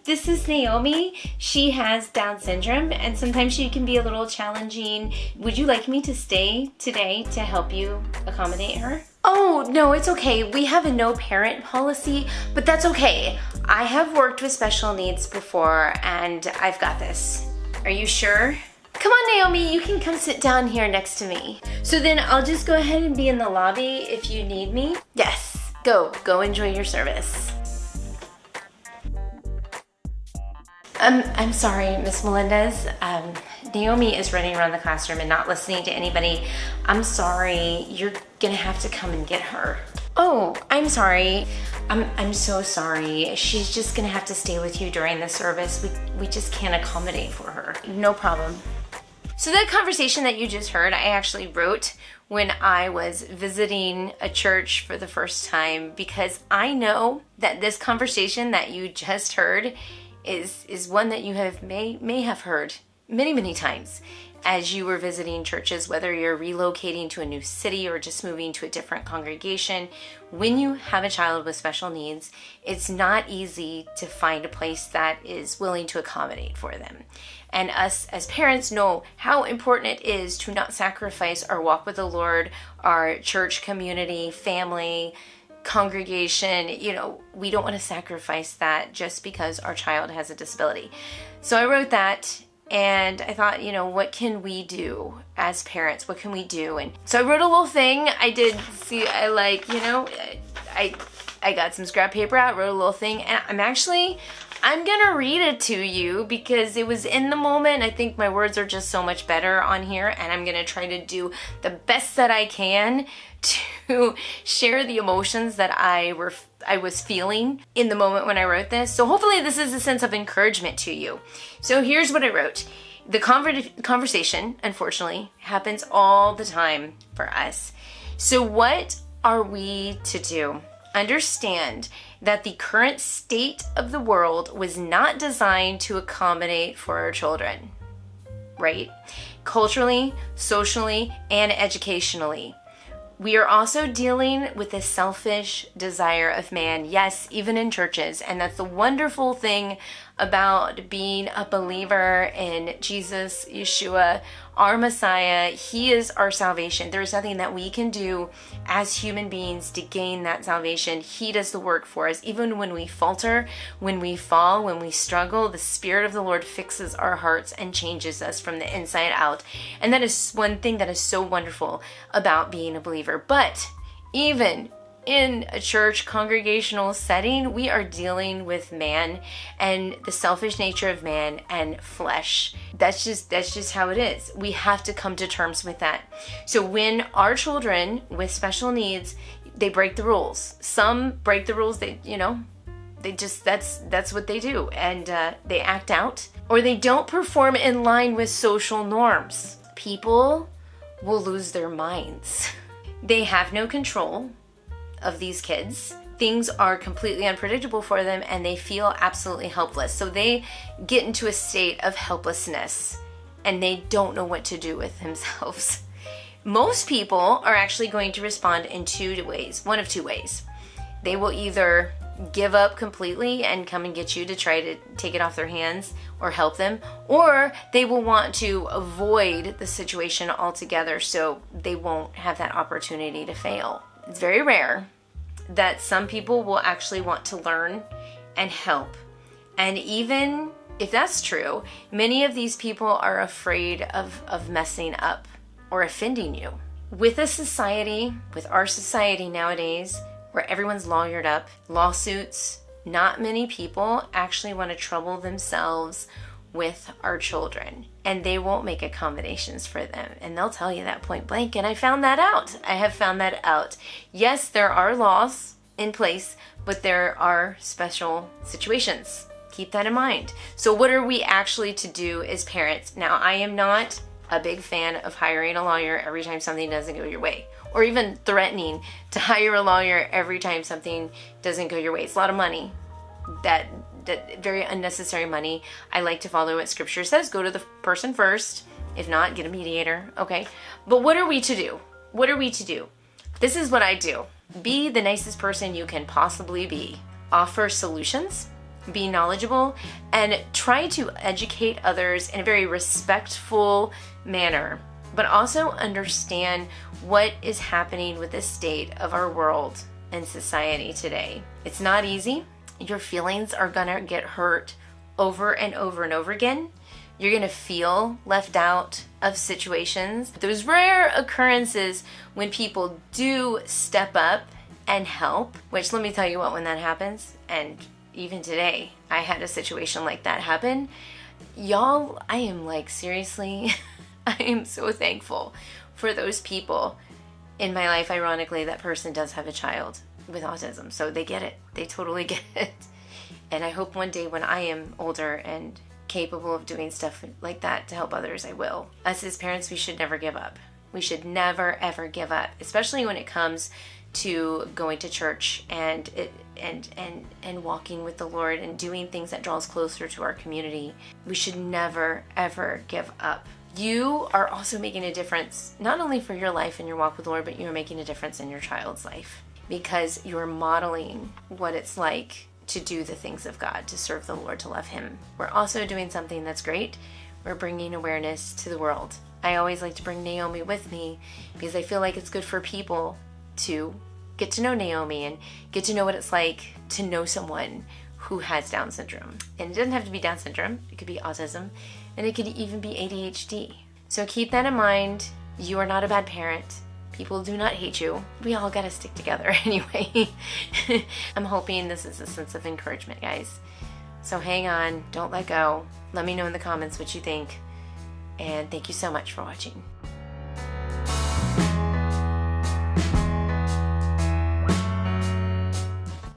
this is Naomi. She has Down syndrome, and sometimes she can be a little challenging. Would you like me to stay today to help you accommodate her? Oh, no, it's okay. We have a no parent policy, but that's okay. I have worked with special needs before, and I've got this. Are you sure? Come on, Naomi, you can come sit down here next to me. So then I'll just go ahead and be in the lobby if you need me. Yes, go enjoy your service. I'm sorry, Miss Melendez. Naomi is running around the classroom and not listening to anybody. I'm sorry, you're gonna have to come and get her. Oh, I'm sorry. I'm so sorry. She's just gonna have to stay with you during the service. We just can't accommodate for her. No problem. So that conversation that you just heard, I actually wrote when I was visiting a church for the first time, because I know that this conversation that you just heard is one that you may have heard many times as you were visiting churches, whether you're relocating to a new city or just moving to a different congregation. When you have a child with special needs, it's not easy to find a place that is willing to accommodate for them. And us as parents know how important it is to not sacrifice our walk with the Lord, our church community, family, congregation. We don't want to sacrifice that just because our child has a disability. So I wrote that, and I thought, what can we do as parents? What can we do? And so I wrote a little thing. I did see, I got some scrap paper out, wrote a little thing, and I'm gonna read it to you because it was in the moment. I think my words are just so much better on here, and I'm gonna try to do the best that I can to share the emotions that I was feeling in the moment when I wrote this. So hopefully this is a sense of encouragement to you. So here's what I wrote. The conversation, unfortunately, happens all the time for us. So what are we to do? Understand that the current state of the world was not designed to accommodate for our children, right? Culturally, socially, and educationally. We are also dealing with the selfish desire of man, yes, even in churches. And that's the wonderful thing about being a believer in Jesus, Yeshua, our Messiah. He is our salvation. There is nothing that we can do as human beings to gain that salvation. He does the work for us. Even when we falter, when we fall, when we struggle, the Spirit of the Lord fixes our hearts and changes us from the inside out. And that is one thing that is so wonderful about being a believer. But even in a church congregational setting, we are dealing with man and the selfish nature of man and flesh. That's just how it is. We have to come to terms with that. So when our children with special needs, they break the rules. Some break the rules. That's what they do, and they act out, or they don't perform in line with social norms. People will lose their minds. They have no control of these kids. Things are completely unpredictable for them, and they feel absolutely helpless. So they get into a state of helplessness, and they don't know what to do with themselves. Most people are actually going to respond in one of two ways. They will either give up completely and come and get you to try to take it off their hands or help them, or they will want to avoid the situation altogether so they won't have that opportunity to fail. It's very rare that some people will actually want to learn and help. And even if that's true, many of these people are afraid of messing up or offending you. With our society nowadays, where everyone's lawyered up, lawsuits, not many people actually want to trouble themselves with our children, and they won't make accommodations for them, and they'll tell you that point blank. And I have found that out. Yes, there are laws in place, but there are special situations. Keep that in mind. So what are we actually to do as parents? Now, I am not a big fan of hiring a lawyer every time something doesn't go your way, or even threatening to hire a lawyer every time something doesn't go your way. It's a lot of money. That very unnecessary money. I like to follow what scripture says. Go to the person first. If not, get a mediator. Okay. But what are we to do? What are we to do? This is what I do. Be the nicest person you can possibly be. Offer solutions be knowledgeable, and try to educate others in a very respectful manner, but also understand what is happening with the state of our world and society today. It's not easy. Your feelings are gonna get hurt over and over and over again. You're gonna feel left out of situations. Those rare occurrences when people do step up and help, which let me tell you what, when that happens, and even today, I had a situation like that happen. Y'all, I am like, seriously, I am so thankful for those people in my life. Ironically, that person does have a child with autism, so they get it. They totally get it. And I hope one day when I am older and capable of doing stuff like that to help others, I will. Us as parents, we should never give up. We should never, ever give up, especially when it comes to going to church and walking with the Lord and doing things that draw us closer to our community. We should never, ever give up. You are also making a difference, not only for your life and your walk with the Lord, but you're making a difference in your child's life, because you're modeling what it's like to do the things of God, to serve the Lord, to love Him. We're also doing something that's great. We're bringing awareness to the world. I always like to bring Naomi with me because I feel like it's good for people to get to know Naomi and get to know what it's like to know someone who has Down syndrome. And it doesn't have to be Down syndrome. It could be autism, and it could even be ADHD. So keep that in mind. You are not a bad parent. People do not hate you. We all gotta stick together anyway. I'm hoping this is a sense of encouragement, guys. So hang on, don't let go. Let me know in the comments what you think. And thank you so much for watching.